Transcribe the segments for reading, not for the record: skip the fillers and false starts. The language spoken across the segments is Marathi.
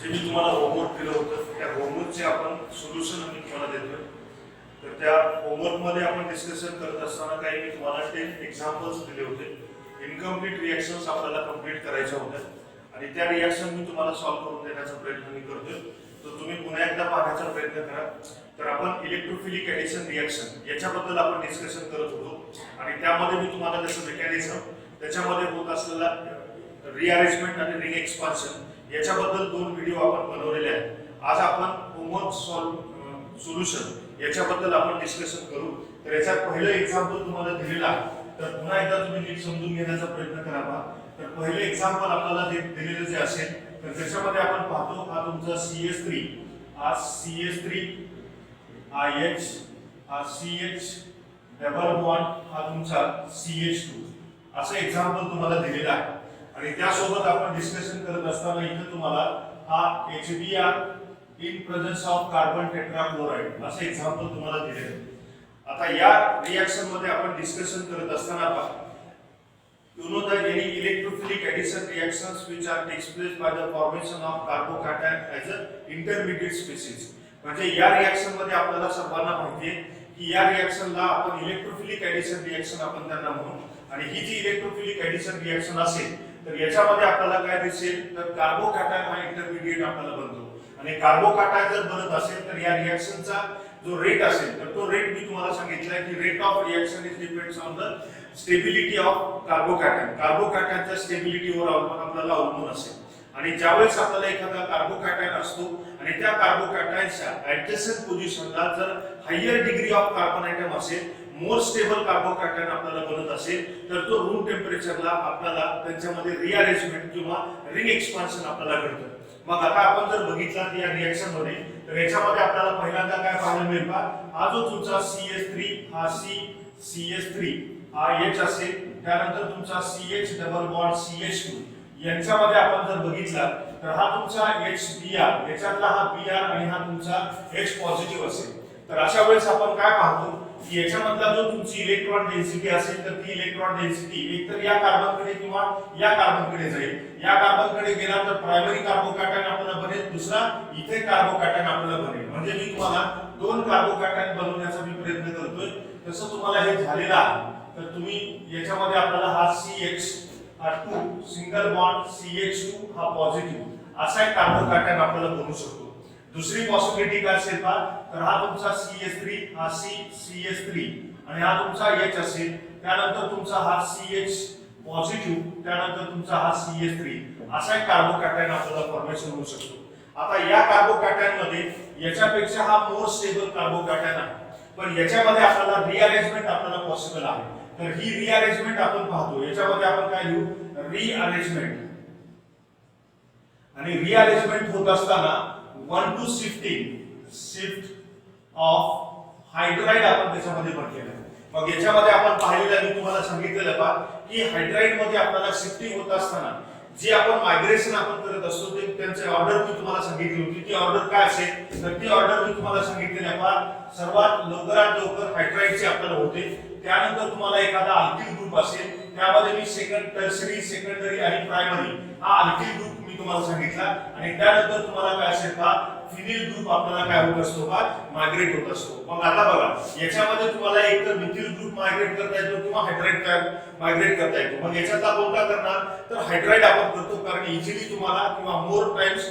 जे मी तुम्हाला होमवर्क दिलं होतं त्या होमवर्कचे आपण सोल्युशन आम्ही तुम्हाला देतोय. तर त्या होमवर्कमध्ये आपण डिस्कशन करत असताना काही मी तुम्हाला 10 एक्झाम्पल्स दिले होते. इनकम्प्लीट रिॲक्शन्स आपल्याला कंप्लीट करायच्या होत्या आणि त्या रिॲक्शन मी तुम्हाला सॉल्व्ह करून देण्याचा प्रयत्न मी करतोय. तर तुम्ही पुन्हा एकदा पाहण्याचा प्रयत्न करा. तर आपण इलेक्ट्रोफिलिक ॲडिशन रिॲक्शन याच्याबद्दल आपण डिस्कशन करत होतो आणि त्यामध्ये मी तुम्हाला त्याचं मेकॅनिझम, त्याच्यामध्ये होत असलेला रिअरेंजमेंट आणि रिंग एक्सपान्शन याच्याबद्दल 2 व्हिडिओ आपण बनवलेले आहेत. आज आपण होमवर्क सोल्युशन याच्याबद्दल आपण डिस्कशन करू. तर याच्यात पहिलं एक्झाम्पल तुम्हाला दिलेलं आहे. तर पुन्हा एकदा तुम्ही नीट समजून घेण्याचा प्रयत्न करावा. तर पहिलं एक्झाम्पल आपल्याला दिलेलं जे असेल तर त्याच्यामध्ये आपण पाहतो हा तुमचा CH3 हा CH3 हा H हा CH डबल बॉन्ड हा तुमचा CH2 असं एक्झाम्पल तुम्हाला दिलेलं आहे. आणि त्यासोबत आपण डिस्कशन करत असताना इथे तुम्हाला हा HBr in presence of carbon tetrachloride असं एक्झाम्पल तुम्हाला दिलेलं आहे. आता या रिॲक्शन मध्ये आपण डिस्कशन करत असताना पहा you know that any electrophilic addition reactions which are takes place by the formation of carbocation as a intermediate species. म्हणजे या रिॲक्शन मध्ये आपल्याला सर्वांना माहिती आहे की या रिॲक्शनला आपण इलेक्ट्रोफिलिक ॲडिशन रिॲक्शन आपण त्यांना म्हणू. आणि ही जी इलेक्ट्रोफिलिक ॲडिशन रिॲक्शन असेल तर याच्यामध्ये आपल्याला काय दिसेल तर कार्बोकॅटायन हा इंटरमिडिएट आपल्याला बनतो आणि कार्बोकॅटायन जर बनत असेल तर या रिॲक्शनचा जो रेट असेल तर तो रेट मी तुम्हाला सांगितलाय की rate of reaction is depends on the stability of carbocation. कार्बोकॅटायनच्या स्टेबिलिटीवर आपल्याला अवलंबून असेल. आणि ज्यावेळेस आपल्याला एखादा कार्बोकॅटायन असतो आणि त्या कार्बोकॅटायनच्या ऍडजस्टंट पोझिशनला जर higher degree of carbon atom असेल, मोर स्टेबल कार्बोकॅटायन आपल्याला बनत असेल तर तो रूम टेम्परेचरला आपल्याला त्यांच्यामध्ये रिअरेंजमेंट किंवा रिंग एक्सपान्शन आपल्याला घडतं. मग आता आपण जर बघितलं या रिॲक्शन मध्ये तर याच्यामध्ये आपल्याला पहिल्यांदा काय पाहायला मिळेल का हा जो तुमचा CH3 हा CH3 हा H असेल, त्यानंतर तुमचा CH डबल बॉन्ड CH2 यांच्यामध्ये आपण जर बघितला तर हा तुमचा HBr याच्यातला हा Br आणि हा तुमचा H पॉझिटिव्ह असेल. तर अशा वेळेस आपण काय पाहतो की याच्यामधला जो तुमची इलेक्ट्रॉन डेन्सिटी असेल तर ती इलेक्ट्रॉन डेन्सिटी एकतर या कार्बनकडे किंवा या कार्बनकडे जाईल. या कार्बनकडे गेला तर प्रायमरी कार्बोकॅटायन आपल्याला बनेल, दुसरा इथे कार्बोकॅटायन आपल्याला बनेल. म्हणजे मी तुम्हाला 2 कार्बोकॅटायन बनवण्याचा मी प्रयत्न करतोय. तसं तुम्हाला हे झालेलं आहे. तर तुम्ही याच्यामध्ये आपल्याला हा CH हा 2 सिंगल बॉन्ड CH2 हा पॉझिटिव्ह असा एक कार्बोकॅटायन आपल्याला बनवू शकतो. दुसरी पॉसिबिलिटी काय असेल का तर हा तुमचा CH3 हा CH3 आणि हा तुमचा H असेल, त्यानंतर तुमचा हा CH पॉझिटिव्ह, त्यानंतर तुमचा हा CH3 असा एक कार्बोकॅटायन आपल्याला फॉर्मेशन होऊ शकतो. आता या कार्बोकॅटायन मध्ये याच्यापेक्षा हा मोर स्टेबल कार्बोकॅटायन आहे, पण याच्यामध्ये आपल्याला रिअरेंजमेंट आपल्याला पॉसिबल आहे. तर ही रिअरेंजमेंट आपण पाहतो. याच्यामध्ये आपण काय लिहू रिअरेंजमेंट. आणि रिअरेंजमेंट होत असताना 1 to शिफ्ट ऑफ हायड्राइड आपण त्याच्यामध्ये म्हटलेलं आहे. मग याच्यामध्ये आपण पाहिलेलं मी तुम्हाला सांगितलेलं पहा की हायड्राइड मध्ये आपल्याला शिफ्टिंग होत असताना जे आपण मायग्रेशन आपण करत असतो ते त्यांचे ऑर्डर मी तुम्हाला सांगितली होती. ती ऑर्डर काय असेल तर ती ऑर्डर मी तुम्हाला सांगितलेली आहे पहा. सर्वात लवकरात लवकर हायड्राइडची आपल्याला होते, त्यानंतर तुम्हाला एखादा अल्किल ग्रुप असेल त्यामध्ये मी टर्शरी, सेकंडरी आणि प्रायमरी हा अल्किल ग्रुप मी तुम्हाला सांगितला. आणि त्यानंतर तुम्हाला काय असेल का फिनिल ग्रुप आपल्याला काय होत असतो का मायग्रेट होत असतो. मग आता बघा याच्यामध्ये तुम्हाला एक तर मिथिल ग्रुप मायग्रेट करता येतो किंवा हायड्राइड मायग्रेट करता येतो. मग याच्यातला कोणता करणार तर हायड्राइड आपण करतो, कारण इझिली तुम्हाला किंवा मोर टाइम्स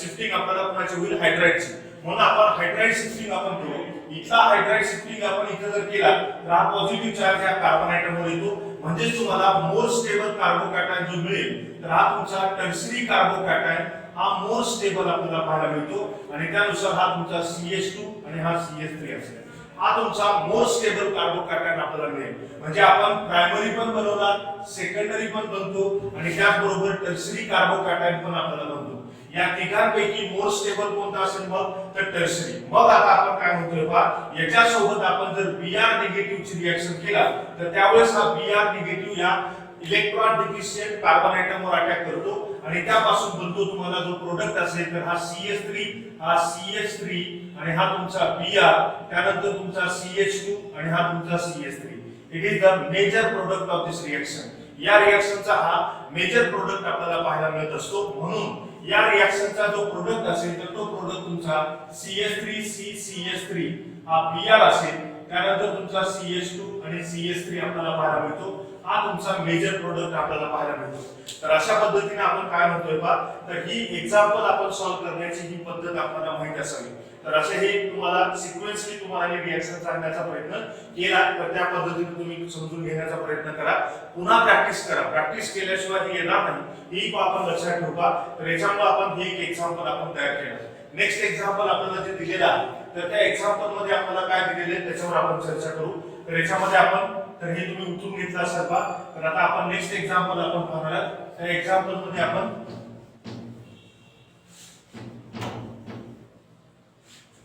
शिफ्टिंग आपल्याला कोणाची होईल हायड्राइडची. म्हणून आपण हायड्राइड शिफ्टिंग आपण करू. इथला हायड्राइड शिफ्टिंग आपण इथे जर केला तर हा पॉझिटिव्ह चार्ज या कार्बन आयटम वर येतो. म्हणजे तुम्हाला मोर स्टेबल कार्बोकॅटायन जो मिळेल तर हा तुमचा टर्शरी कार्बोकॅटायन हा मोर स्टेबल आपल्याला पाहायला मिळतो. आणि त्यानुसार हा तुमचा CH2 आणि हा CH3 असेल. हा तुमचा मोर स्टेबल कार्बोकॅटायन आपल्याला मिळेल. म्हणजे आपण प्रायमरी पण बनवला, सेकंडरी पण बनतो आणि त्याचबरोबर टर्शरी कार्बोकॅटायन पण आपल्याला बनतो. या तिघांपैकी मोर स्टेबल कोणता असेल मग तर टर्शरी. मग आता आपण काय म्हणतोय पहा याच्यासोबत आपण जर Br निगेटिव्ह ची रिॲक्शन केला तर त्यावेळेस हा Br निगेटिव्ह या इलेक्ट्रॉन डिफिशियंट कार्बन आयटम वर अटॅक करतो आणि त्यापासून बनतो तुम्हाला जो प्रोडक्ट असेल तर हा CH3 हा CH3 आणि हा तुमचा Br, त्यानंतर तुमचा CH2 आणि हा तुमचा CH3. It is the major product of this reaction. या रिएक्शनचा हा मेजर प्रोडक्ट आपल्याला पाहायला मिळत असतो. म्हणून या रिएक्शनचा जो प्रोडक्ट असेल तर तो प्रोडक्ट तुमचा CH3CCH3 हा Br असेल. त्यानंतर तुमचा CH2 आणि CH3 आपल्याला पाहायला मिळतो. हा तुमचा मेजर प्रोडक्ट आपल्याला पाहायला मिळतो. तर अशा पद्धतीने आपण काय म्हणतोय पहा, तर ही एक्झाम्पल आपण सॉल्व्ह करण्याची ही पद्धत आपल्याला माहिती असावी. तर असे हे तुम्हाला सिक्वेन्सली तुम्हाला हे रिएक्शन सांगण्याचा प्रयत्न केला तर त्या पद्धतीने तुम्ही समजून घेण्याचा प्रयत्न करा. पुन्हा प्रॅक्टिस करा. प्रॅक्टिस केल्याशिवाय हे येणार नाही ही आपण लक्षात ठेवा. तर याच्यामुळे आपण हे एक एक्झाम्पल आपण तयार केलं. नेक्स्ट एक्झाम्पल आपल्याला जे दिलेलं आहे तर त्या एक्झाम्पल मध्ये आपल्याला काय दिलेले त्याच्यावर आपण चर्चा करू. तर याच्यामध्ये आपण तर हे तुम्ही उचलून घेतलं असाल पहा. तर आता आपण नेक्स्ट एक्झाम्पल आपण पाहणार आहोत. त्या एक्झाम्पल मध्ये आपण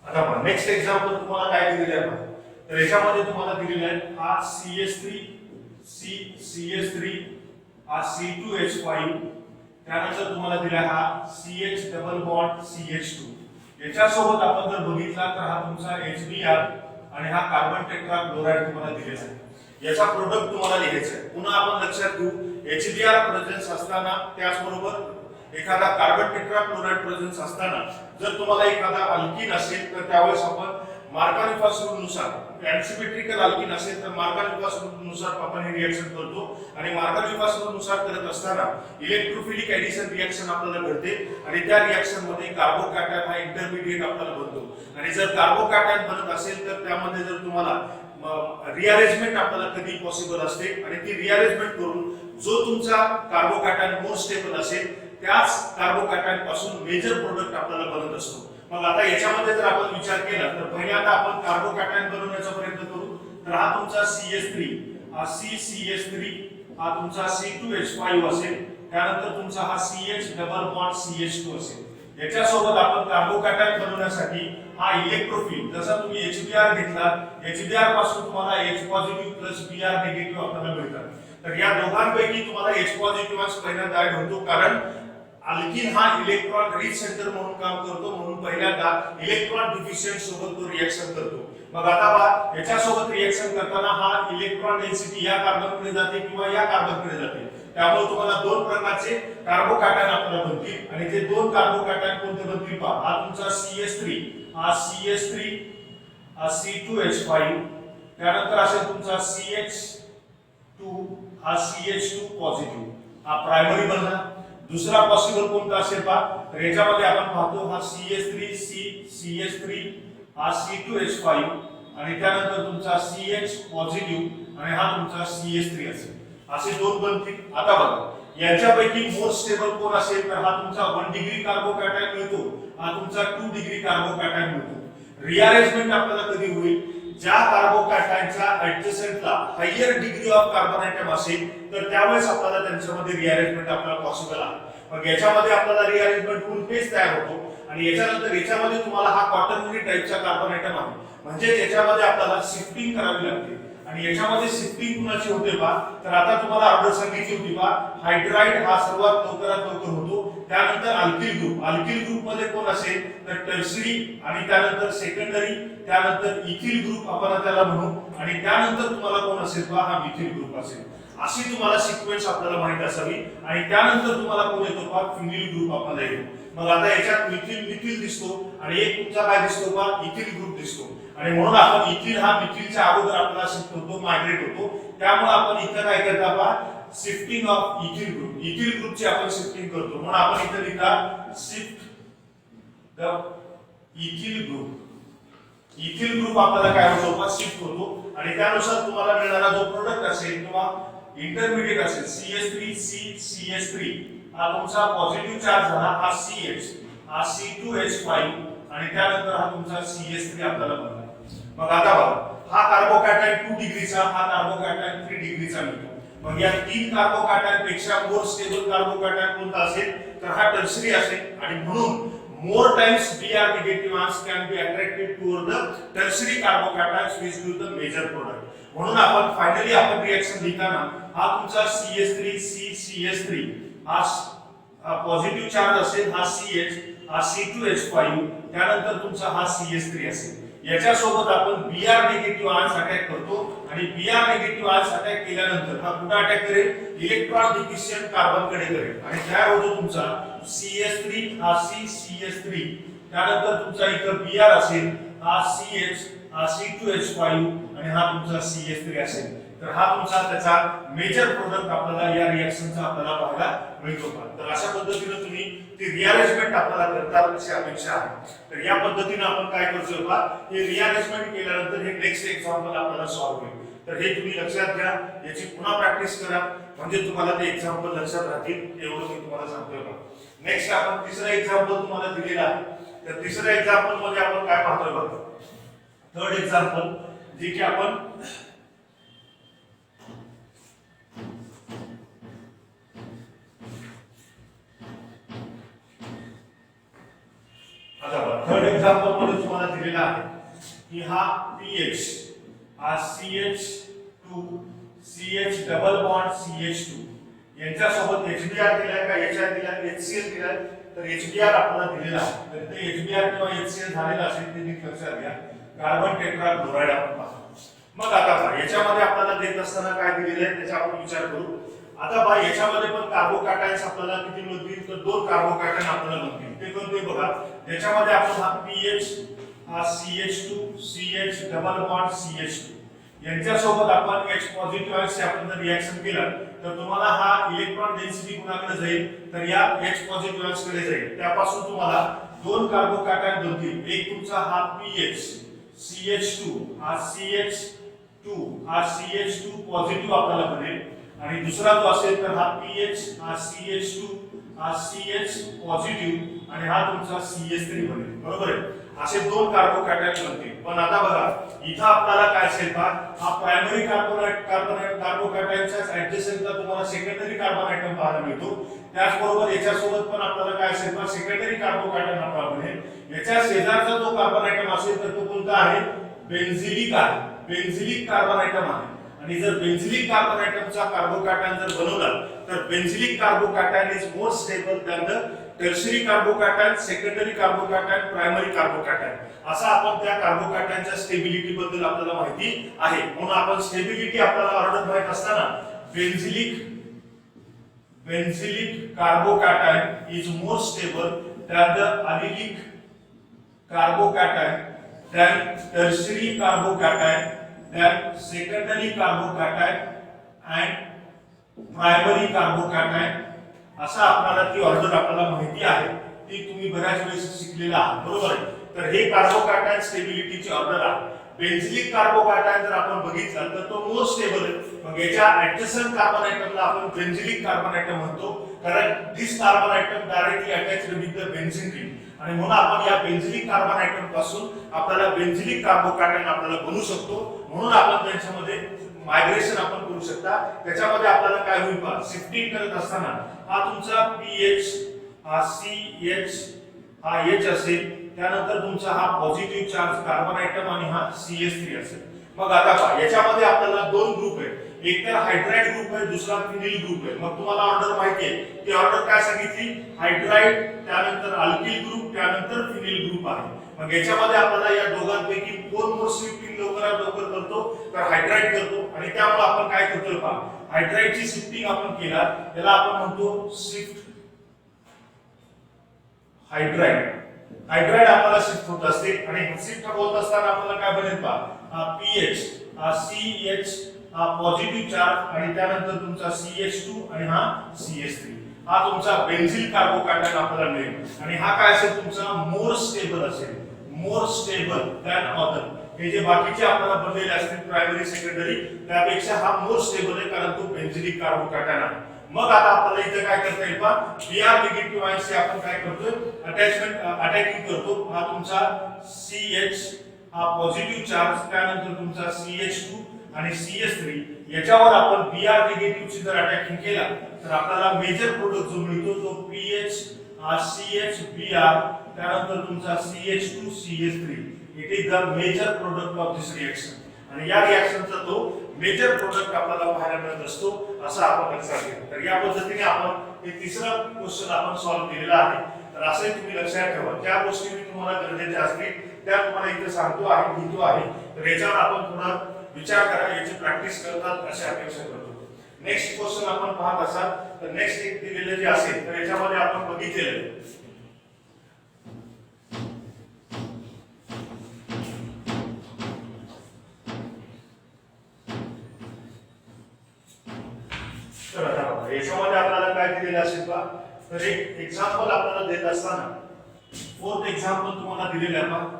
आता पहा नेक्स्ट एक्झाम्पल तुम्हाला काय दिलेले आहे. तर याच्यामध्ये तुम्हाला दिलेले आहे हा CH3 हा C2H5 त्यानंतर तुम्हाला दिला हा CH डबल बॉन्ड CH2. याच्यासोबत आपण जर बघितला तर हा तुमचा HBr आणि हा कार्बन टेट्रा क्लोराइड तुम्हाला दिलेला आहे. याचा प्रोडक्ट तुम्हाला लिहायचा आहे. पुन्हा आपण लक्षात घेऊ HBr प्रेझेन्स असताना त्याचबरोबर एखादा कार्बन टेट्रा क्लोराइड प्रेझेन्स असताना जर तुम्हाला एखादा अल्कीन असेल तर त्यावेळेस आपण मार्कानिफास रूल नुसार अनसिमेट्रिकल अल्कीन असेल तर मार्कानिफास रूल नुसार आपण हे रिएक्शन करतो. आणि मार्कानिफास रूल नुसार करत असताना इलेक्ट्रोफिलिक एडिशन रिएक्शन आपल्याला घडते आणि त्या रिएक्शन मध्ये कार्बोकॅटायन हा इंटरमिडिएट आपल्याला बनतो. आणि जर कार्बोकॅटायन बनत असेल तर त्यामध्ये जर तुम्हाला रिअरेंजमेंट आपल्याला कधी पॉसिबल असते आणि ती रिअरेंजमेंट करून जो तुमचा कार्बोकॅटायन मोर स्टेबल असेल त्याच कार्बोकॅटायन पासून मेजर प्रोडक्ट आपल्याला बनत असतो. मग आता याच्यामध्ये जर आपण विचार केला तर पहिल्यांदा आपण कार्बोकॅटायन बनवण्याचा प्रयत्न करू. तर हा तुमचा CH3 हा CCH3 हा तुमचा C2H5 असेल. त्यानंतर तुमचा हा CH डबल बॉन्ड CH2 असेल. याच्यासोबत आपण कार्बोकॅटायन बनवण्यासाठी हा इलेक्ट्रोफिल जसा तुम्ही HBr घेतला HBr पासून तुम्हाला H positive plus Br negative आपल्याला मिळतात. तर या दोघांपैकी तुम्हाला H पॉझिटिव्ह पहिल्यांदा ऍड होतो कारण अल्कीन हा इलेक्ट्रॉन रिच सेंटर म्हणून काम करतो. म्हणून पहिल्यांदा इलेक्ट्रॉन डिफिशियंट सोबत तो रिएक्शन करतो. मग आता पहा याच्यासोबत रिएक्शन करताना हा इलेक्ट्रॉन डेन्सिटी या कार्बनकडे जाते किंवा या कार्बनकडे जाते. त्यामुळे तुम्हाला दोन प्रकारचे कार्बोकॅटायन आपल्याला बनतील आणि ते दोन कार्बोकॅटायन कोणते बनतील पहा. हा तुमचा CH3 हा CH3 हा C2H5 त्यानंतर असेल तुमचा CH2 हा CH2 पॉझिटिव्ह हा प्रायमरी बनला. दुसरा पॉसिबल कोणता असेल पहा. तर याच्यामध्ये आपण पाहतो हा CH3 हा C2H5 आणि त्यानंतर तुमचा CH पॉझिटिव्ह आणि हा तुमचा CH3 असेल. असे दोन बनतील. आता बघा यांच्यापैकी मोर स्टेबल कोण असेल तर हा तुमचा 1 डिग्री कार्बोकॅटायन मिळतो. हा तुमचा 2 डिग्री कार्बोकॅटायन मिळतो. रिअरेंजमेंट आपल्याला कधी होईल ज्या कार्बोकॅटायनच्या ऍडजसेंटला higher degree of carbon atom असेल तर त्यावेळेस आपल्याला त्यांच्यामध्ये रिअरेंजमेंट आपल्याला पॉसिबल आहे. मग याच्यामध्ये आपल्याला रिअरेंजमेंट होऊन तेच तयार होतो. आणि याच्यानंतर याच्यामध्ये तुम्हाला हा क्वाटर्नरी टाइपचा कार्बन आयटम आहे म्हणजे याच्यामध्ये आपल्याला शिफ्टिंग करावी लागते. आणि याच्यामध्ये शिफ्टिंग कुणाची होते पहा. तर आता तुम्हाला ऑर्डर सांगितली होती पहा. हायड्राइड हा सर्वात लवकरात लवकर होतो. त्यानंतर अल्किल ग्रुप मध्ये कोण असेल तर टर्शरी आणि त्यानंतर सेकंडरी त्यानंतर इथिल ग्रुप आपण त्याला म्हणू आणि त्यानंतर तुम्हाला कोण असेल पहा हा मिथिल ग्रुप असेल. अशी तुम्हाला सिक्वेन्स आपल्याला माहित असावी. आणि त्यानंतर तुम्हाला कोण येतो पहा फिनिल ग्रुप आपल्याला येतो. मग आता याच्यात मिथिल दिसतो आणि एक तुमचा काय दिसतो पहा इथिल ग्रुप दिसतो. आणि म्हणून आपण इथिल हा मिथिलच्या अगोदर आपल्याला शिफ्ट होतो मायग्रेट होतो. त्यामुळे आपण इथं काय करता पहा शिफ्टिंग ऑफ इथिल ग्रुपची आपण शिफ्टिंग करतो. म्हणून आपण इथं लिहिता शिफ्ट द इथिल ग्रुप आपल्याला काय होतो पहा शिफ्ट होतो. आणि त्यानुसार तुम्हाला मिळणारा जो प्रोडक्ट असेल किंवा इंटरमिडिएट असेल CH3 हा तुमचा पॉझिटिव्ह चार्ज झाला हा CH हा C2H5 आणि त्यानंतर हा तुमचा CH3 आपल्याला बनला. मग आता बघा हा कार्बोकॅटायन 2 डिग्रीचा हा कार्बोकॅटायन 3 डिग्रीचा मिळतो. मग या तीन कार्बोकॅटायन पेक्षा मोर स्टेबल कार्बोकॅटायन कोणता असेल तर हा टर्शरी असेल. आणि म्हणून more times Br negative ions can be attracted toward the tertiary carbocations which give the major product. म्हणून आपण फायनली आपण रिएक्शन लिहिताना हा तुमचा CH3 हा पॉझिटिव्ह चार्ज असेल हा CH हा C2H5 त्यानंतर तुमचा हा CH3 असेल. याच्यासोबत आपण Br निगेटिव्ह आयन्स अटॅक करतो आणि Br निगेटिव्ह आयन्स अटॅक केल्यानंतर हा कुठे अटॅक करेल इलेक्ट्रॉन डिफिशियंट कार्बन कडे करेल आणि तयार होतो तुमचा CH3 हा CCH3 त्यानंतर तुमचा इथं Br असेल हा CH हा C2H5 आणि हा तुमचा CH3 असेल तर हा तुमचा त्याचा मेजर प्रोडक्ट आपल्याला या रिएक्शनचा आपल्याला पाहायला मिळतो का तर अशा पद्धतीने तुम्ही ती रिअरेंजमेंट आपल्याला करता अशी अपेक्षा आहे तर या पद्धतीने आपण काय करतोय का हे रिअरेंजमेंट केल्यानंतर हे नेक्स्ट एक्झाम्पल आपल्याला सॉल्व्ह होईल तर हे तुम्ही लक्षात घ्या याची पुन्हा प्रॅक्टिस करा म्हणजे तुम्हाला ते एक्झाम्पल लक्षात राहतील एवढं मी तुम्हाला सांगतोय का नेक्स्ट आपण तिसरं एक्झाम्पल तुम्हाला दिलेलं आहे तर तिसऱ्या एक्झाम्पल मध्ये आपण काय पाहतोय बघा थर्ड एक्झाम्पल जे की आपण थर्ड एक्झाम्पल मध्ये तुम्हाला दिलेला आहे की हा pH हा CH2 CH double bond CH2 यांच्यासोबत HBr दिलाय का HI दिलाय HCl दिलाय तर HBr आपल्याला दिलेला आहे तर ते HBr किंवा HCl झालेला असेल ते नीट लक्षात घ्या कार्बन टेट्राक्लोराइड आपण पाहतो मग आता पहा याच्यामध्ये आपल्याला देत असताना काय दिलेलं आहे त्याचा आपण विचार करू आता पहा याच्यामध्ये पण कार्बोकॅटायन्स आपल्याला किती मिळतील तर 2 कार्बोकॅटायन आपल्याला मिळतील ते कोणते बघा याच्यामध्ये आपण हा pH हा CH2 CH double bond CH2 यांच्यासोबत आपण H पॉझिटिव्ह आयन्सचे आपण जर रिएक्शन केलं तर तुम्हाला हा इलेक्ट्रॉन डेन्सिटी कुणाकडे जाईल तर या H पॉझिटिव्ह आयन्स कडे जाईल त्यापासून तुम्हाला 2 कार्बोकॅटायन बनतील एक तुमचा हा pH CH2 हा CH2 हा CH2 पॉझिटिव्ह आपल्याला बनेल आणि दुसरा जो असेल तर हा pH हा CH2 हा CH पॉझिटिव्ह आणि हा तुमचा CH3 बनेल बरोबर आहे असे 2 कार्बोकॅटायन बनतील पण आता बघा इथं आपल्याला काय असेल का हा प्रायमरी कार्बोकॅटायनच्या ऍडजस्टंटला तुम्हाला सेकंडरी कार्बन आयटम पाहायला मिळतो त्याचबरोबर याच्यासोबत पण आपल्याला काय असेल का सेकंडरी कार्बोकॅटायन आपल्याला बनेल याच्या शेजारचा जो कार्बन आयटम असेल तर तो कोणता आहे बेन्झिलिक आहे बेन्झिलिक कार्बन आयटम आहे आणि जर बेन्झिलिक कार्बन आयटमचा कार्बोकॅटायन जर बनवला तर benzylic carbocation is more stable than the tertiary carbocation secondary carbocation primary carbocation असा आपण त्या कार्बोकॅटायनच्या स्टेबिलिटी बद्दल आपल्याला माहिती आहे म्हणून आपण स्टेबिलिटी आपल्याला ऑर्डर माहित असताना benzylic carbocation is more stable than the allylic carbocation than tertiary carbocation then secondary carbocation and primary carbocation असा आपल्याला ती ऑर्डर आपल्याला माहिती आहे ती तुम्ही बऱ्याच वेळेस शिकलेला आहात बरोबर आहे तर हे कार्बोकॅटायन स्टेबिलिटीची ऑर्डर आहे बेन्झिलिक कार्बोकॅटायन जर आपण बघितलं तर तो मोर स्टेबल आहे मग याच्या ऍडजस्टंट कार्बन आयटमला आपण बेन्झिलिक कार्बन आयटम म्हणतो कारण this carbon atom directly attached with the benzene ring आणि म्हणून आपण या बेन्झिलिक कार्बन आयटम पासून आपल्याला बेन्झिलिक कार्बोकॅटायन आपल्याला बनवू शकतो म्हणून आपण त्यांच्यामध्ये मायग्रेशन आपण करू शकता त्याच्यामध्ये आपल्याला काय होईल पहा शिफ्टिंग करत असताना हा तुमचा pH हा CH हा H असेल त्यानंतर तुमचा हा पॉझिटिव्ह चार्ज कार्बन आयटम आणि हा CH3 असेल मग आता पहा याच्यामध्ये आपल्याला 2 ग्रुप आहेत एक तर हायड्राइड ग्रुप आहे दुसरा फिनिल ग्रुप आहे मग तुम्हाला ऑर्डर माहिती आहे ती ऑर्डर काय सांगितली हायड्राइड त्यानंतर अल्किल ग्रुप त्यानंतर फिनिल ग्रुप आहे मग याच्यामध्ये आपल्याला या दोघांपैकी कोण मोर शिफ्टिंग लवकरात लवकर करतो तर हायड्राइड करतो आणि त्यामुळे आपण काय करतोय पहा हायड्राइडची शिफ्टिंग आपण केला त्याला आपण म्हणतो शिफ्ट हायड्राइड आपल्याला शिफ्ट होत असते आणि शिफ्ट होत असताना आपल्याला काय बनेल पहा हा pH हा CH हा पॉझिटिव्ह चार्ज आणि त्यानंतर तुमचा CH2 आणि हा CH3 हा तुमचा बेन्झिल कार्बोकॅटायन आपल्याला मिळेल आणि हा काय असेल तुमचा मोर स्टेबल दॅन अदर हे जे बाकीचे आपल्याला बनलेले असतील प्रायमरी सेकंडरी त्यापेक्षा हा मोर स्टेबल आहे कारण तो बेन्झिलिक कार्बोकॅटायन आहे मग आता आपल्याला इथे काय करता येईल पहा Br निगेटिव्ह आयन्सचे आपण काय करतोय अटॅकिंग करतो हा तुमचा CH हा पॉझिटिव्ह चार्ज त्यानंतर तुमचा CH2 आणि CH3 याच्यावर आपण Br निगेटिव्ह ची जर अटॅकिंग केला तर आपल्याला मेजर प्रोडक्ट जो मिळतो तो pH हा CH_Br त्यानंतर तुमचा CH2 CH3 it is the major product of this reaction आणि या रिएक्शनचा तो मेजर प्रोडक्ट आपल्याला पाहायला मिळत असतो असं आपण लक्षात घ्या तर या पद्धतीने आपण हे तिसरा क्वेश्चन आपण सॉल्व्ह केलेला आहे तर असंही तुम्ही लक्षात ठेवा ज्या गोष्टी मी तुम्हाला गरजेच्या असतील त्या तुम्हाला इथे सांगतो आहे, लिहितो आहे. तर याच्यावर आपण थोडा विचार करा, याची प्रॅक्टिस करतात अशी अपेक्षा करतो. नेक्स्ट क्वेश्चन आपण पाहत असाल तर नेक्स्ट एक दिलेले जे असेल तर याच्यामध्ये आपण बघितलेलं तर आता बघा याच्यामध्ये आपल्याला काय दिलेलं असेल का, तर एक एक्झाम्पल आपल्याला देत असताना फोर्थ एक्झाम्पल तुम्हाला दिलेलं आहे पहा.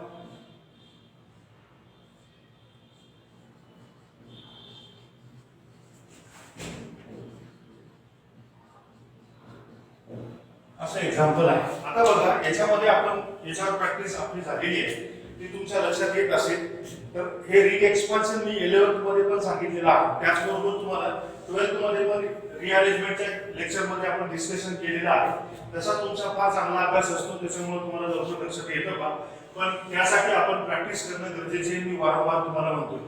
असं एक्झाम्पल आहे. आता बघा याच्यामध्ये आपण याच्यावर प्रॅक्टिस आपली झालेली आहे ती तुमच्या लक्षात येत असेल. तर हे रिंग एक्सपान्शन मी 11th मध्ये पण सांगितलेलं आहे, त्याचबरोबर तुम्हाला 12th मध्ये पण रिअरेंजमेंटच्या लेक्चर मध्ये आपण डिस्कशन केलेलं आहे. तसा तुमचा फार चांगला अभ्यास असतो, त्याच्यामुळे तुम्हाला लवकर लक्षात येतं का, पण त्यासाठी आपण प्रॅक्टिस करणं गरजेचे आहे, मी वारंवार तुम्हाला म्हणतो.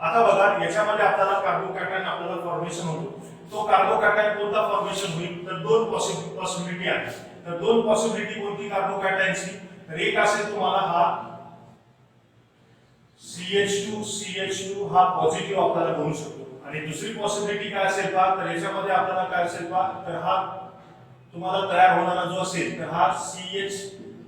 आता बघा याच्यामध्ये आपल्याला कार्बोकॅटायन आपल्याला फॉर्मेशन होतो. तो कार्बोकॅटायन कोणता फॉर्मेशन होईल, तर दोन पॉसिबिलिटी आहेत. तर दोन पॉसिबिलिटी कोणती कार्बोकॅटायनची, तर एक असेल तुम्हाला हा CH2 हा पॉझिटिव्ह आपल्याला बनू शकतो, आणि दुसरी पॉसिबिलिटी काय असेल का, तर याच्यामध्ये आपल्याला काय असेल का, तर हा तुम्हाला तयार होणारा जो असेल तर हा CH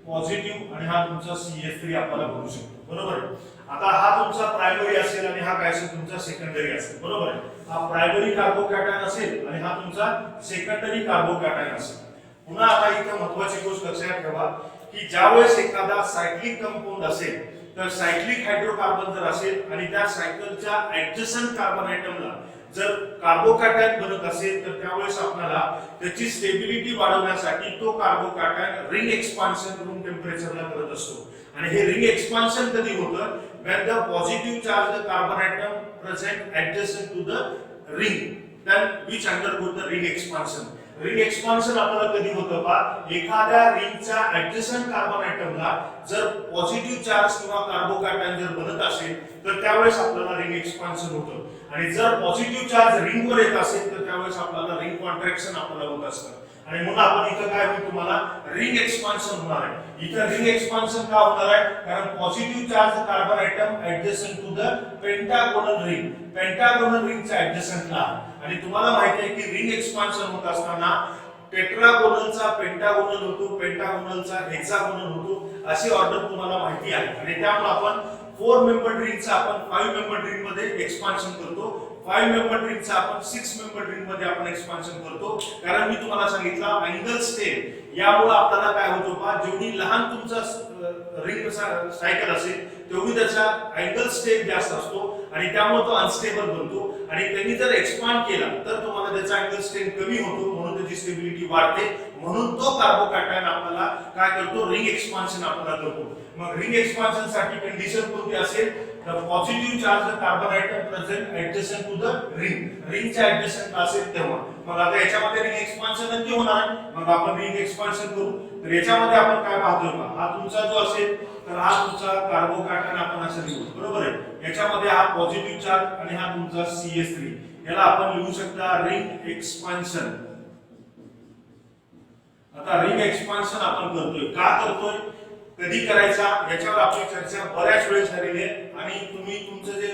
पॉझिटिव्ह आणि हा तुमचा CH3 आपल्याला बनू शकतो. बरोबर आहे. आता हा तुमचा प्रायमरी असेल आणि हा काय असेल तुमचा सेकंडरी असेल. बरोबर आहे. हा प्रायमरी कार्बोकॅटायन असेल आणि हा तुमचा सेकंडरी कार्बोकॅटायन असेल. पुन्हा आता इथे महत्त्वाची गोष्ट लक्षात ठेवा की ज्यावेळेस एखादा सायक्लिक कंपाऊंड असेल तर सायक्लिक हायड्रोकार्बन जर असेल आणि त्या सायकलच्या ऍडजसंट कार्बन आयटमला जर कार्बोकॅटायन बनत असेल तर त्यावेळेस आपल्याला त्याची स्टेबिलिटी वाढवण्यासाठी तो कार्बोकॅटायन रिंग एक्सपान्शन रूम टेम्परेचरला करत असतो. आणि हे रिंग एक्सपान्शन कधी होतं, when the positive charged carbon atom present adjacent to the ring then which undergo the ring expansion. Ring expansion आपल्याला कधी होतं पा, एखाद्या रिंगच्या ऍडजसंट कार्बन आयटमला जर पॉझिटिव्ह चार्ज किंवा कार्बोकॅटायन जर बनत असेल तर त्यावेळेस आपल्याला रिंग एक्सपान्शन होतं. आणि जर पॉझिटिव्ह चार्ज रिंगवर येत असेल तर त्यावेळेस आपल्याला रिंग कॉन्ट्रॅक्शन आपल्याला होत असतं. आणि म्हणून आपण इथं काय होईल, तुम्हाला रिंग एक्सपान्शन होणार आहे. इथं रिंग एक्सपान्शन का होणार आहे, कारण positive charge carbon atom adjacent to the pentagonal ring, pentagonal रिंगच्या ऍडजसंटला. आणि तुम्हाला माहिती आहे की रिंग एक्सपान्शन होत असताना टेट्रागोनलचा पेंटागोनल होतो, पेंटागोनलचा हेक्सागोनल होतो, अशी ऑर्डर तुम्हाला माहिती आहे. आणि त्यामुळे आपण 4 मेंबर रिंगचा आपण 5 मेंबर रिंग मध्ये एक्सपान्शन करतो, 5 मेंबर रिंगचा आपण 6 मेंबर रिंग मध्ये आपण एक्सपान्शन करतो. कारण मी तुम्हाला सांगितलं अँगल स्टेप यामुळे आपल्याला काय होतो पहा, जेवढी लहान तुमचा रिंग सायकल असेल तेवढी त्याचा अँगल स्टेप जास्त असतो आणि त्यामुळे तो अनस्टेबल बनतो. आणि त्यांनी जर एक्सपांड केला तर तुम्हाला त्याचा अँगल स्ट्रेंथ कमी होतो, म्हणून त्याची स्टेबिलिटी वाढते. म्हणून तो कार्बोकॅटायन आपल्याला काय करतो, रिंग एक्सपान्शन आपल्याला करतो. मग रिंग एक्सपान्शन साठी कंडिशन कोणती असेल, तर positive charge carbon item present adjacent to the ring, रिंगच्या ऍडजसंट असेल तेव्हा. मग आता याच्यामध्ये रिंग एक्सपान्शन नक्की होणार आहे, मग आपण रिंग एक्सपान्शन करू. तर याच्यामध्ये आपण काय पाहतोय का, हा तुमचा जो असेल तर हा तुमचा कार्बोकॅटायन आपण असं लिहू. बरोबर आहे. याच्यामध्ये हा पॉझिटिव्ह चार्ज आणि हा तुमचा CH3, याला आपण लिहू शकता रिंग एक्सपान्शन. आता रिंग एक्सपान्शन आपण करतोय, का करतोय, कधी करायचा, याच्यावर आपली चर्चा बऱ्याच वेळेस झालेली आहे. आणि तुम्ही तुमचं जे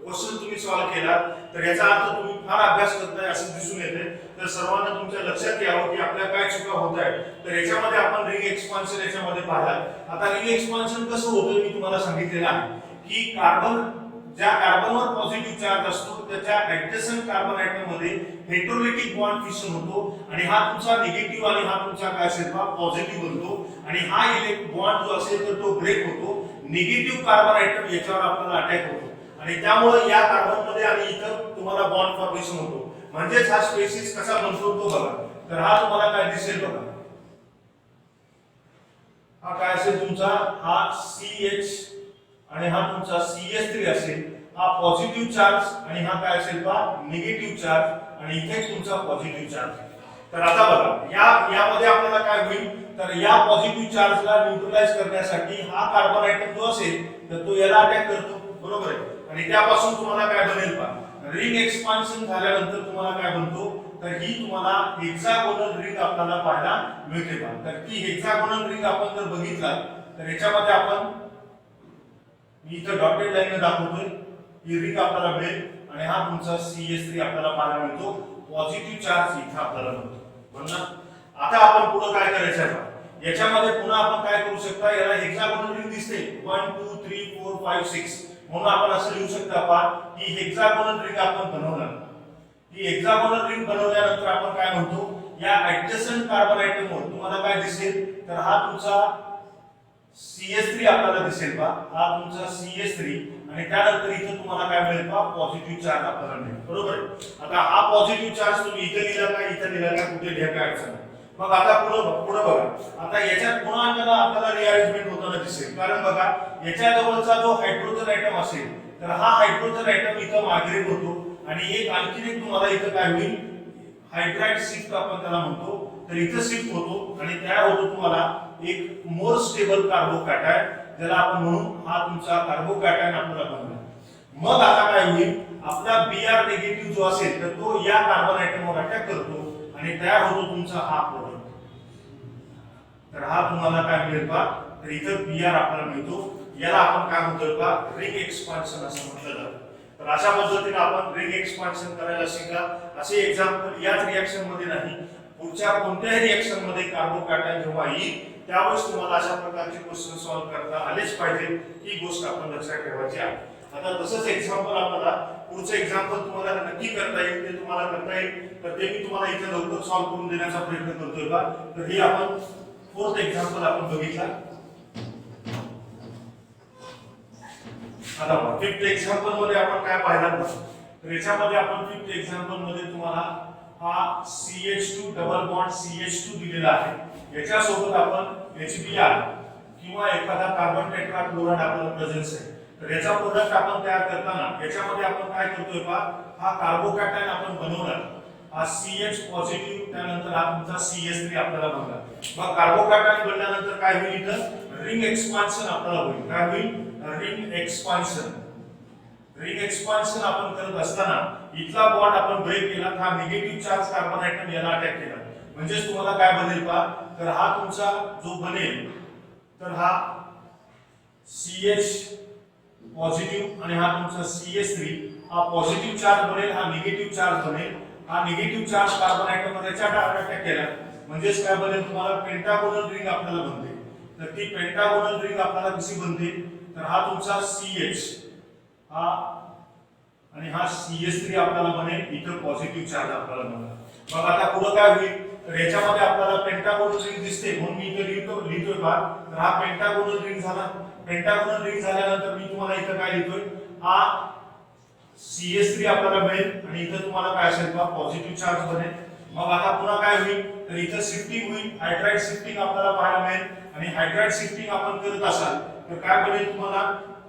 क्वेश्चन तुम्ही सॉल्व्ह केला तर याचा अर्थ तुम्ही फार अभ्यास करताय असं दिसून येते. तर सर्वांना तुमच्या लक्षात यावं की आपल्या काय चुका होत आहेत. तर याच्यामध्ये आपण रिंग एक्सपान्शन याच्यामध्ये पाहिला. आता रिंग एक्सपान्शन कसं होतं मी तुम्हाला सांगितलेलं आहे की ज्या कार्बनवर पॉझिटिव्ह चार्ज असतो त्याच्या ऍडजसंट कार्बन आयटम मध्ये हेटेरोलिटिक बॉन्ड फिशन होतो आणि हा तुमचा निगेटिव्ह आणि हा तुमचा काय असेल पॉझिटिव्ह बनतो. आणि हा इलेक्ट्रॉन बॉन्ड जो असेल तर तो ब्रेक होतो, निगेटिव्ह कार्बन आयटम याच्यावर आपल्याला अटॅक होतो आणि त्यामुळे या कार्बन मध्ये आणि इथं तुम्हाला बॉन्ड फॉर्मेशन होतो. म्हणजेच हा स्पेसिस कसा बनतो तो बघा. तर हा तुम्हाला काय दिसेल बघा, हा काय असेल तुमचा, हा CH आणि हा तुमचा CH3 असेल. हा पॉझिटिव्ह चार्ज आणि हा काय असेल निगेटिव्ह चार्ज आणि इथे तुमचा पॉझिटिव्ह चार्ज. तर आता बघा यामध्ये आपल्याला काय होईल, तर या पॉझिटिव्ह चार्जला न्यूट्रलाइज करण्यासाठी हा कार्बन आयटम जो असेल तर तो याला अटॅक करतो. बरोबर आहे. आणि त्यापासून तुम्हाला काय बनेल रिंग एक्सपान्शन झाल्यानंतर तुम्हाला काय बनतो, तर ही तुम्हाला हेक्सागोनल रिंग आपल्याला पाहायला मिळते. तर ती हेक्सागोनल रिंग आपण जर बघितला तर याच्यामध्ये आपण मी इथं डॉटेड लाईन दाखवतोय, ही रिंग आपल्याला मिळेल आणि हा तुमचा CH3 आपल्याला पाहायला मिळतो, पॉझिटिव्ह चार्ज इथं आपल्याला मिळतो. बरोबर. आता आपण पुढे काय करायचं आहे? याच्यामध्ये पुन्हा आपण काय करू शकता, याला हेक्सागोनल रिंग दिसते 1 2 3 4 5 6, म्हणून आपण असं लिहू शकता पहा की हेक्सागोनल रिंग आपण बनवणार. ही हेक्सागोनल रिंग बनवल्यानंतर आपण काय म्हणतो, या ऍडजसंट कार्बन आयटमवर तुम्हाला काय दिसेल, तर हा तुमचा CH3 आपल्याला दिसेल पहा, हा तुमचा CH3 आणि त्यानंतर इथे तुम्हाला काय मिळेल पहा, पॉझिटिव्ह चार्ज आपल्याला मिळेल. बरोबर आहे. आता हा पॉझिटिव्ह चार्ज तुम्ही इथे लिहिला का, इथे लिहिला का, कुठे लिहा काय अडचण नाही. मग आता पुढे बघा, आता याच्यात पुन्हा आपल्याला रिअरेंजमेंट होताना दिसेल, कारण बघा याच्या जवळचा जो हायड्रोजन आयटम असेल तर हा हायड्रोजन आयटम इथं मायग्रेट होतो आणि एक आणखी एक तुम्हाला इथं काय होईल, हायड्राइड शिफ्ट आपण त्याला म्हणतो, तर इथं शिफ्ट होतो आणि तयार होतो तुम्हाला एक मोर स्टेबल कार्बोकॅटायन, ज्याला आपण म्हणू हा तुमचा कार्बोकॅटायन आपल्याला बनला. मग आता काय होईल, आपला Br निगेटिव्ह जो असेल तर तो या कार्बन आयटमवर अटॅक करतो आणि तयार होतो तुमचा हा प्रोडक्ट. तर हा तुम्हाला काय मिळेल पहा, तर इथं Br आपल्याला मिळतो. याला आपण काय म्हणतो पहा, रिंग एक्सपान्शन असं म्हटलं जातं. तर अशा पद्धतीने आपण रिंग एक्सपान्शन करायला शिका. असे एक्झाम्पल याच रिएक्शन मध्ये नाही, पुढच्या कोणत्याही रिएक्शन मध्ये कार्बोकॅटायन जेव्हा येईल त्यावेळेस तुम्हाला अशा प्रकारचे क्वेश्चन सॉल्व्ह करता आलेच पाहिजे, ही गोष्ट आपण लक्षात ठेवायची आहे. आता तसंच एक्झाम्पल आपल्याला पुढचं एक्झाम्पल तुम्हाला नक्की करता येईल, ते तुम्हाला करता येईल तर ते मी तुम्हाला इथे लवकर सॉल्व्ह करून देण्याचा प्रयत्न करतोय का. तर हे आपण फोर्थ एक्झाम्पल आपण बघितला. आता फिफ्थ एक्झाम्पल मध्ये आपण काय पाहिलं, तर याच्यामध्ये आपण फिफ्थ एक्झाम्पल मध्ये तुम्हाला हा CH2 डबल बॉन्ड CH2 दिलेला आहे. याच्यासोबत आपण HBr किंवा एखादा कार्बन टेट्राक्लोराइड आपल्याला प्रेझेन्स आहे, तर याचा प्रोडक्ट आपण तयार करताना याच्यामध्ये आपण काय करतोय पहा, हा कार्बोकॅटायन आपण बनवणार, हा CH पॉझिटिव्ह, त्यानंतर हा तुमचा CH3 आपल्याला बनला. मग कार्बोकॅटायन बनल्यानंतर काय होईल, इथं रिंग एक्सपान्शन आपल्याला होईल. काय होईल, रिंग एक्सपान्शन. रिंग एक्सपान्शन आपण करत असताना इथला बॉन्ड आपण ब्रेक केला, हा निगेटिव्ह चार्ज कार्बन आयटम याला अटॅक केला, म्हणजे तुम्हाला काय बनेल पहा, तर हा तुमचा जो बनेल तर हा CH पॉझिटिव्ह आणि हा तुमचा CH3, हा पॉझिटिव्ह चार्ज बनेल, हा निगेटिव्ह चार्ज बनेल. हा निगेटिव्ह चार्ज कार्बन आयटम मध्ये अटॅक केला, म्हणजेच काय बनेल, तुम्हाला पेंटागोनल रिंग आपल्याला बनते. तर ती पेंटागोनल रिंग आपल्याला कशी बनते, तर हा तुमचा CH हा आणि हा CH3 आपल्याला बनेल, इथं पॉझिटिव्ह चार्ज आपल्याला बनला. मग आता पुढे काय होईल, तर याच्यामध्ये आपल्याला पेंटागोनल रिंग दिसते, म्हणून मी इथे लिहितोय पहा, तर हा पेंटागोनल रिंग झाला. पेंटागोनल रिंग झाल्यानंतर मी तुम्हाला इथं काय लिहितोय, हा CH3 आपल्याला मिळेल आणि इथं तुम्हाला काय असेल पहा, पॉझिटिव्ह चार्ज बनेल. मग आता पुन्हा काय होईल, तर इथं शिफ्टिंग होईल, हायड्राइड शिफ्टिंग आपल्याला पाहायला मिळेल आणि हायड्राइड शिफ्टिंग आपण करत असाल तर काय बनेल तुम्हाला,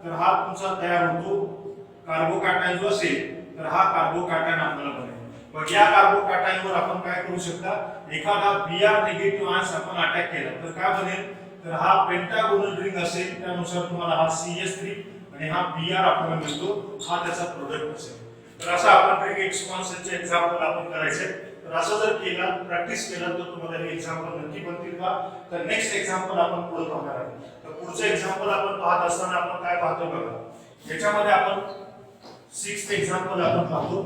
तर हा तुमचा तयार होतो कार्बोकॅटायन जो असेल तर हा कार्बोकॅटायन आपल्याला बनेल. मग या कार्बोकॅटायनवर आपण काय करू शकता, एखादा Br निगेटिव्ह आयन्स आपण अटॅक केला तर काय बनेल, तर हा पेंटागोनल रिंग असेल, त्यानुसार तुम्हाला हा CH3 आणि हा Br आपल्याला मिळतो, हा त्याचा प्रोडक्ट असेल. तर असं आपण रिंग एक्सपान्शनचे एक्झाम्पल आपण करायचे. तर असं जर केला, प्रॅक्टिस केलं तर तुम्हाला हे एक्झाम्पल नक्की बनतील का. तर नेक्स्ट एक्झाम्पल आपण पुढे पाहणार आहोत. तर पुढचं एक्झाम्पल आपण पाहत असताना आपण काय पाहतो बघा, याच्यामध्ये आपण सिक्स्थ एक्झाम्पल आपण पाहतो.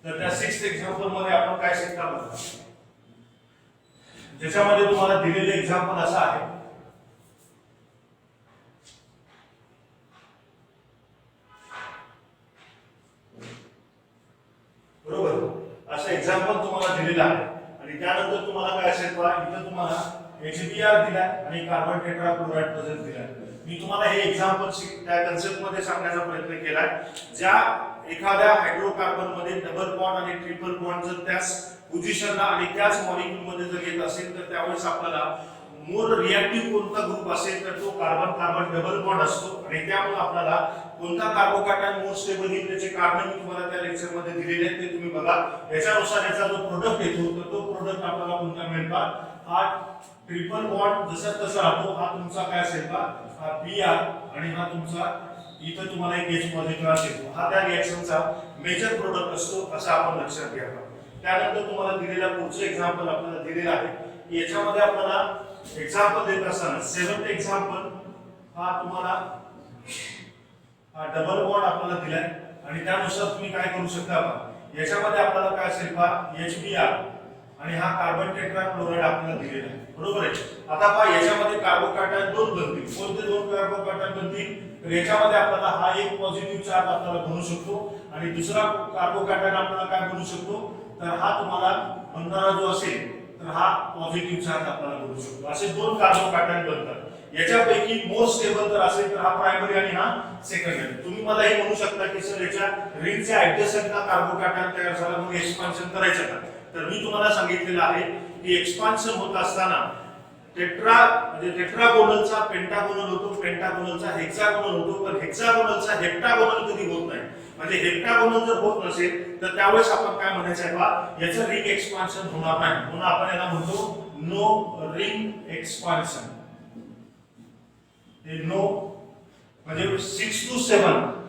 तर त्या सिक्स्थ एक्झाम्पल मध्ये आपण काय शिकता बघा, ज्याच्यामध्ये तुम्हाला दिलेले एक्झाम्पल असं आहे, बरोबर. असं एक्झाम्पल तुम्हाला दिलेलं आहे आणि त्यानंतर तुम्हाला काय असेल पहा, इथं तुम्हाला HBr दिलाय आणि कार्बन टेट्राक्लोराइड प्रेझेंट दिलाय. मी तुम्हाला हे एक्झाम्पल त्या कन्सेप्ट मध्ये सांगण्याचा प्रयत्न केलाय, ज्या एखाद्या हायड्रोकार्बन मध्ये डबल बॉन्ड आणि ट्रिपल बॉन्ड जर त्याच पोझिशनला आणि त्याच मॉलिक्यूल मध्ये जर येत असेल तर त्यावेळेस आपल्याला मोर रिएक्टिव्ह कोणता ग्रुप असेल तर तो कार्बन कार्बन डबल बॉन्ड असतो आणि त्यामुळे आपल्याला कोणता कार्बोकॅटायन मोर स्टेबल येईल त्याचे कारण मी तुम्हाला त्या लेक्चर मध्ये दिलेले आहेत, ते तुम्ही बघा. याच्यानुसार याचा जो प्रोडक्ट येतो तर तो प्रोडक्ट आपल्याला कोणता मिळेल का, हा ट्रिपल बॉन्ड जसा तसा राहतो, हा तुमचा काय असेल का, हा Br आणि हा तुमचा इथं तुम्हाला एक H पॉझिटिव्ह असेल, हा त्या रिएक्शनचा मेजर प्रोडक्ट असतो, असं आपण लक्षात घ्यावं. त्यानंतर तुम्हाला दिलेला पुढचं एक्झाम्पल आपल्याला दिलेलं आहे. याच्यामध्ये आपल्याला एक्झाम्पल देत असताना सेवन्थ एक्झाम्पल हा तुम्हाला हा डबल बॉन्ड आपल्याला दिलाय आणि त्यानुसार तुम्ही काय करू शकता पहा याच्यामध्ये आपल्याला काय असेल पहा HBr आणि हा कार्बन टेट्रा क्लोराइड आपल्याला दिलेला आहे बरोबर आहे. आता पहा याच्यामध्ये कार्बोकॅटायन दोन बनतील. कोणते दोन कार्बोकॅटायन बनतील तर याच्यामध्ये आपल्याला हा एक पॉझिटिव्ह चार्ज आपल्याला बनू शकतो आणि दुसरा कार्बोकॅटायन आपल्याला काय बनू शकतो तर हा तुम्हाला बनणारा जो असेल तर हा पॉझिटिव्ह चार्ज आपल्याला बनू शकतो. असे दोन कार्बोकॅटायन बनतात. याच्यापैकी मोस्ट स्टेबल जर असेल तर हा प्रायमरी आणि हा सेकंडरी. तुम्ही मला हे म्हणू शकता की सर याच्या रिंगच्या ऍडजस्टंट का कार्बोकॅटायन तयार झाला मग एक्सपान्शन करायचं का तर मी तुम्हाला सांगितलेलं आहे की एक्सपान्शन होत असताना म्हणजे टेट्रागोनलचा पेंटागोनल होतो, पेंटागोनलचा हेक्सागोनल होतो, पण हेक्सागोनलचा हेप्टागोनल कधी होत नाही. म्हणजे हेप्टागोनल जर होत नसेल तर त्यावेळेस आपण काय म्हणायचं आहे बा याचं रिंग एक्सपान्शन होणार नाही म्हणून आपण याला म्हणतो नो रिंग एक्सपान्शन. नो म्हणजे 6 to 7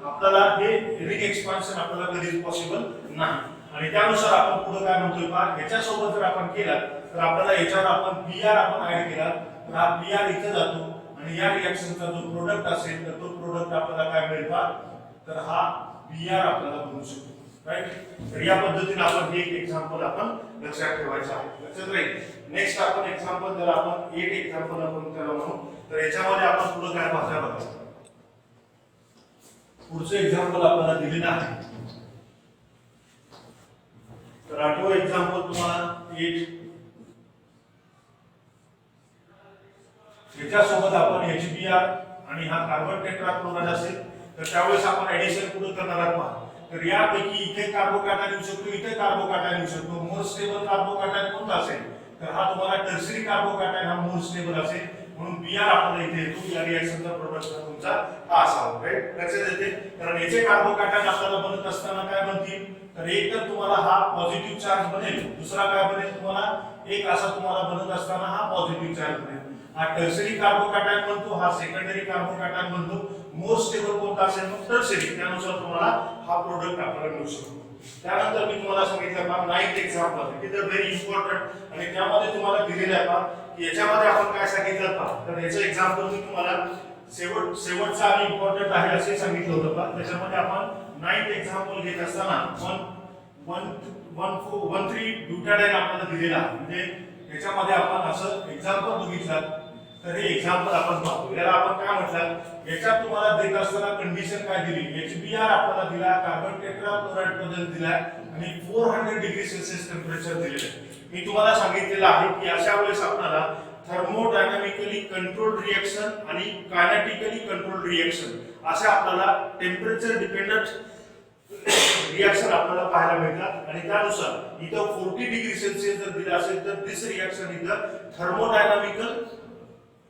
आपल्याला हे रिंग एक्सपान्शन आपल्याला कधीच पॉसिबल नाही आणि त्यानुसार आपण पुढे काय म्हणतोय पहा याच्यासोबत जर आपण केला तर आपल्याला याच्यावर आपण Br आपण ऍड केला तर हा Br इथे जातो आणि या रिएक्शनचा जो प्रोडक्ट असेल तर तो प्रोडक्ट आपल्याला काय मिळेल पहा तर हा Br आपल्याला बनवू शकतो राईट. तर या पद्धतीने आपण हे एक एक्झाम्पल आपण लक्षात ठेवायचं आहे. लक्षात राहील. नेक्स्ट आपण एक्झाम्पल जर आपण एक एक्झाम्पल आपण त्याला म्हणू तर याच्यामध्ये आपण पुढे काय पाहता बघा. पुढचं एक्झाम्पल आपल्याला दिलेलं आहे. तर आठवं एक्झाम्पल तुम्हाला एक याच्यासोबत आपण HBr आणि हा कार्बन टेट्रा क्लोराइड असेल तर त्यावेळेस आपण ऍडिशन पुढे करणार आहोत. तर यापैकी इथे कार्बोकॅटायन येऊ शकतो, इथे कार्बोकॅटायन येऊ शकतो. मोर स्टेबल कार्बोकॅटायन कोणता असेल तर हा तुम्हाला टर्सरी कार्बोकॅटायन हा मोर स्टेबल असेल म्हणून Br आपल्याला इथे येतो. या रिएक्शनचा प्रोडक्ट तुमचा हा असावा राईट. लक्षात येते. कारण याचे कार्बोकॅटायन आपल्याला बनत असताना काय बनतील तर एक तर तुम्हाला हा पॉझिटिव्ह चार्ज बनेल, दुसरा काय बनेल तुम्हाला एक असा तुम्हाला बनत असताना हा पॉझिटिव्ह चार्ज बनेल. हा टर्सरी कार्बोकॅटायन बनतो, हा सेकंडरी कार्बोकॅटायन बनतो. मोर स्टेबल कोणता असेल मग टर्सरी. त्यानुसार तुम्हाला हा प्रोडक्ट आपल्याला मिळू शकतो. त्यानंतर मी तुम्हाला सांगितलं पहा ninth example it is very important आणि त्यामध्ये तुम्हाला दिलेलं आहे पहा की याच्यामध्ये आपण काय सांगितलं पहा तर याचं एक्झाम्पल मी तुम्हाला शेवटचा आणि इम्पॉर्टंट आहे असे सांगितलं होतं पहा. त्याच्यामध्ये आपण नाईन्थ एक्झाम्पल घेत असताना 1,3 ब्युटाडाईन आपल्याला दिलेला आहे. म्हणजे याच्यामध्ये आपण असं एक्झाम्पल बघितलं तर हे एक्झाम्पल आपण पाहतो. याला आपण काय म्हटलं याच्यात तुम्हाला देत असताना कंडिशन काय दिली HBr आपल्याला दिला, कार्बन टेट्रा क्लोराइड बद्दल दिला आणि 400 डिग्री सेल्सिअस टेम्परेचर दिलेलं आहे. मी तुम्हाला सांगितलेलं आहे की अशा वेळेस आपल्याला थर्मोडायनामिकली कंट्रोल रिएक्शन आणि कायनेटिकली कंट्रोल रिएक्शन असे आपल्याला टेम्परेचर डिपेंडंट रिएक्शन आपल्याला पाहायला मिळतात आणि त्यानुसार इथं 40 डिग्री सेल्सिअस जर दिलं असेल तर दिस रिएक्शन इथं थर्मोडायनामिकल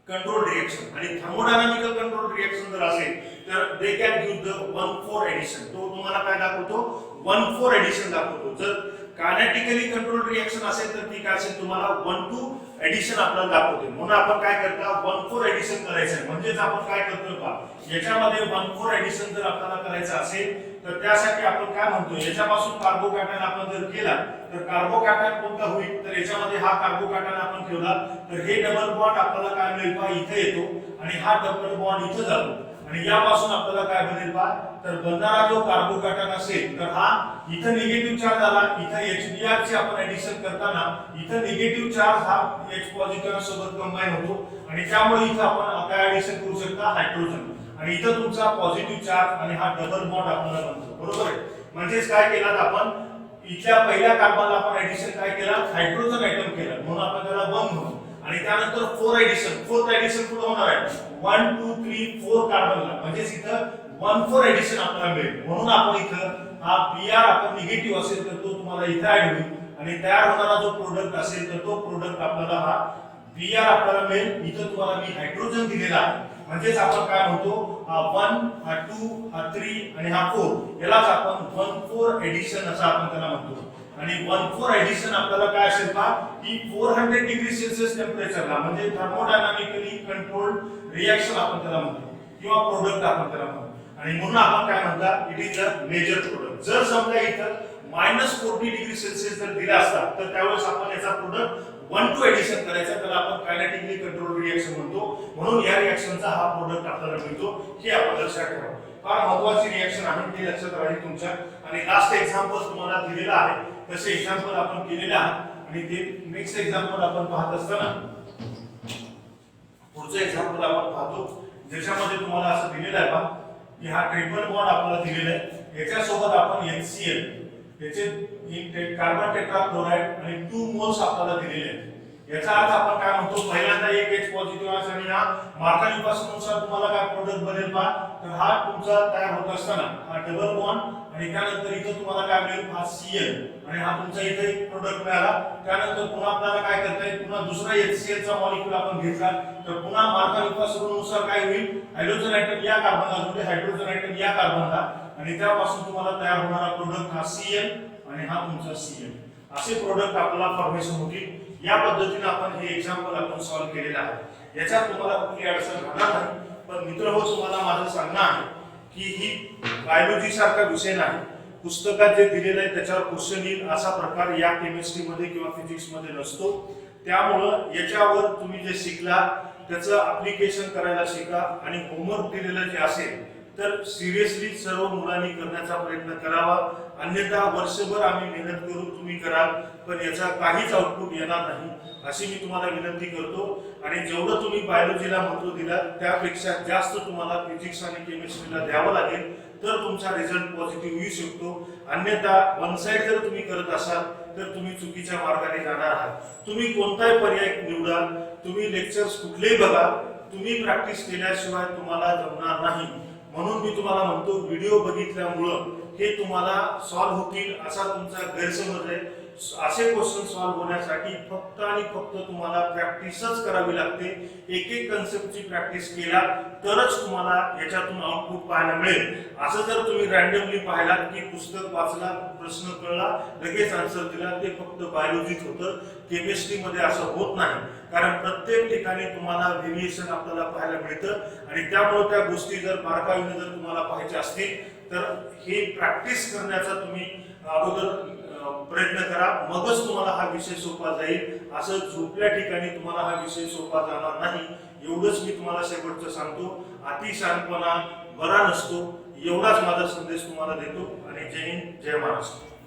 कंट्रोल रिएक्शन आणि थर्मोडायनामिकल कंट्रोल रिएक्शन जर असेल तर they can use the 1,4 addition. तो तुम्हाला काय दाखवतो 1,4 एडिशन दाखवतो. जर कायनेटिकली कंट्रोल रिएक्शन असेल तर ती काय असेल तुम्हाला 1,2 एडिशन आपल्याला दाखवते. म्हणून आपण काय करता 1,4 एडिशन करायचं आहे. म्हणजेच आपण काय करतोय का याच्यामध्ये 1,4 एडिशन जर आपल्याला करायचं असेल तर त्यासाठी आपण काय म्हणतो याच्यापासून कार्बोकॅटायन आपण जर केला तर कार्बोकॅटायन कोणता होईल तर याच्यामध्ये हा कार्बोकॅटायन आपण ठेवला तर हे डबल बॉन्ड आपल्याला काय मिळेल पहा इथे येतो आणि हा डबल बॉन्ड इथे जातो आणि यापासून आपल्याला काय बनेल पहा तर बनणारा जो कार्बोकॅटायन असेल तर हा इथे निगेटिव्ह चार्ज आला. इथे HBr ची आपण ऍडिशन करताना इथे निगेटिव्ह चार्ज हा H पॉझिटिव्ह सोबत कंबाईन होतो आणि त्यामुळे इथे आपण काय ऍडिशन करू शकता हायड्रोजन आणि इथं तुमचा पॉझिटिव्ह चार्ज आणि हा डबल बॉन्ड आपल्याला बनतो बरोबर आहे. म्हणजेच काय केलं आपण इथल्या पहिल्या कार्बनला आपण ऍडिशन काय केलं हायड्रोजन आयटम केलं म्हणून आपण त्याला 1 म्हणू आणि त्यानंतर 4 एडिशन फोर्थ एडिशन पुढे होणार आहे 1 2 3 4 कार्बनला म्हणजेच इथं 1,4 एडिशन आपल्याला मिळेल. म्हणून आपण इथं हा Br आपण निगेटिव्ह असेल तर तो तुम्हाला इथे ऍड होईल आणि तयार होणारा जो प्रोडक्ट असेल तर तो प्रोडक्ट आपल्याला हा Br आपल्याला मिळेल. इथं तुम्हाला मी हायड्रोजन दिलेला आहे म्हणजेच आपण काय म्हणतो हा 1 हा 2 हा 3 आणि हा 4 यालाच आपण 1,4 एडिशन असं आपण त्याला म्हणतो आणि 1,4 एडिशन आपल्याला काय असेल पहा की 400 डिग्री सेल्सिअस टेम्परेचरला म्हणजे थर्मोडायनामिकली कंट्रोल्ड रिएक्शन आपण त्याला म्हणतो किंवा प्रोडक्ट आपण त्याला म्हणतो आणि म्हणून आपण काय म्हणता it is a major product. जर समजा इथं -40 डिग्री सेल्सिअस जर दिला असता तर त्यावेळेस आपण याचा प्रोडक्ट 1 to एडिशन करायचा त्याला आपण कायनेटिकली कंट्रोल रिएक्शन म्हणतो. म्हणून या रिएक्शनचा हा प्रोडक्ट आपल्याला मिळतो हे आपण लक्षात ठेवा. फार महत्वाची रिएक्शन आहे ती लक्षात राहील तुमच्या. आणि लास्ट एक्झाम्पल तुम्हाला दिलेला आहे तसे एक्झाम्पल आपण केलेले आहात आणि ते नेक्स्ट एक्झाम्पल आपण पाहत असताना पुढचं एक्झाम्पल आपण पाहतो ज्याच्यामध्ये तुम्हाला असं दिलेलं आहे पहा की हा ट्रिपल बॉन्ड आपल्याला दिलेला आहे. याच्यासोबत आपण HCl याचे कार्बन टेट्राक्लोराइड आणि 2 मोल्स आपल्याला दिलेले आहेत. याचा अर्थ आपण काय म्हणतो पहिल्यांदा एक H पॉझिटिव्ह आहे आणि हा मार्कानुसार तुम्हाला काय प्रोडक्ट बनेल पहा तर हा तुमचा तयार होत असताना हा डबल बॉन्ड आणि त्यानंतर इथे तुम्हाला काय मिळेल हा Cl आणि हा तुमचा इथे एक प्रोडक्ट मिळाला. त्यानंतर पुन्हा आपल्याला काय करता येईल पुन्हा दुसरा HCl चा मॉलिक्यूल आपण घेतला तर पुन्हा मार्कानुसार काय होईल हायड्रोजन ऍटम या कार्बनला जोडले हायड्रोजन ऍटम या कार्बनला आणि त्यापासून तुम्हाला तयार होणारा प्रोडक्ट हा Cl आणि हा तुमचा Cl असे प्रोडक्ट आपल्याला फॉर्मेशन होतील. या पद्धतीने आपण हे एक्झाम्पल आपण सॉल्व्ह केलेलं आहे. याच्यात तुम्हाला कुठली अडचण राहणार नाही. पण मित्रहो तुम्हाला माझं सांगणं आहे की ही बायोलॉजी सारखा विषय नाही. पुस्तकात जे दिलेलं आहे त्याच्यावर क्वेश्चन येईल असा प्रकार या केमिस्ट्रीमध्ये किंवा फिजिक्समध्ये नसतो. त्यामुळं याच्यावर तुम्ही जे शिकला त्याचं ऍप्लिकेशन करायला शिका आणि होमवर्क दिलेलं जे असेल तर सिरियसली सर्व मुलांनी करण्याचा प्रयत्न करावा. अन्यथा वर्षभर आम्ही मेहनत करू तुम्ही कराल पण याचा काहीच आउटपुट येणार नाही अशी मी तुम्हाला विनंती करतो. आणि जेवढं तुम्ही बायोलॉजीला महत्व दिलात त्यापेक्षा जास्त तुम्हाला फिजिक्स आणि केमिस्ट्रीला द्यावं लागेल तर तुमचा रिझल्ट पॉझिटिव्ह येऊ शकतो. अन्यथा वन साइड जर तुम्ही करत असाल तर तुम्ही चुकीच्या मार्गाने जाणार आहात. तुम्ही कोणताही पर्याय निवडा तुम्ही लेक्चर्स कुठलेही बघा तुम्ही प्रॅक्टिस केल्याशिवाय तुम्हाला जमणार नाही. म्हणून मी तुम्हाला म्हणतो व्हिडिओ बघितल्यामुळं हे तुम्हाला सॉल्व्ह होतील असा तुमचा गैरसमज आहे. असे क्वेश्चन सॉल्व्ह होण्यासाठी फक्त आणि फक्त तुम्हाला प्रॅक्टिसच करावी लागते. एक एक कन्सेप्टची प्रॅक्टिस केला तरच तुम्हाला याच्यातून आउटपुट पाहायला मिळेल. असं जर तुम्ही रॅन्डमली पाहिलात की पुस्तक वाचला प्रश्न कळला लगेच आन्सर दिला ते फक्त बायोलॉजीत होतं. केमिस्ट्रीमध्ये असं होत नाही कारण प्रत्येक ठिकाणी तुम्हाला व्हेरिएशन आपल्याला पाहायला मिळतं आणि त्यामुळे त्या गोष्टी जर बारकाईने जर तुम्हाला पाहायच्या असतील तर हे प्रॅक्टिस करण्याचा तुम्ही अगोदर प्रयत्न करा मगच तुम्हाला हा विषय सोपा जाईल. असं झोपल्या ठिकाणी तुम्हाला हा विषय सोपा जाणार नाही. एवढंच मी तुम्हाला शेवटचं सांगतो. अतिशहाणपणा बरा नसतो एवढाच माझा संदेश तुम्हाला देतो आणि जय हिंद जय महाराष्ट्र.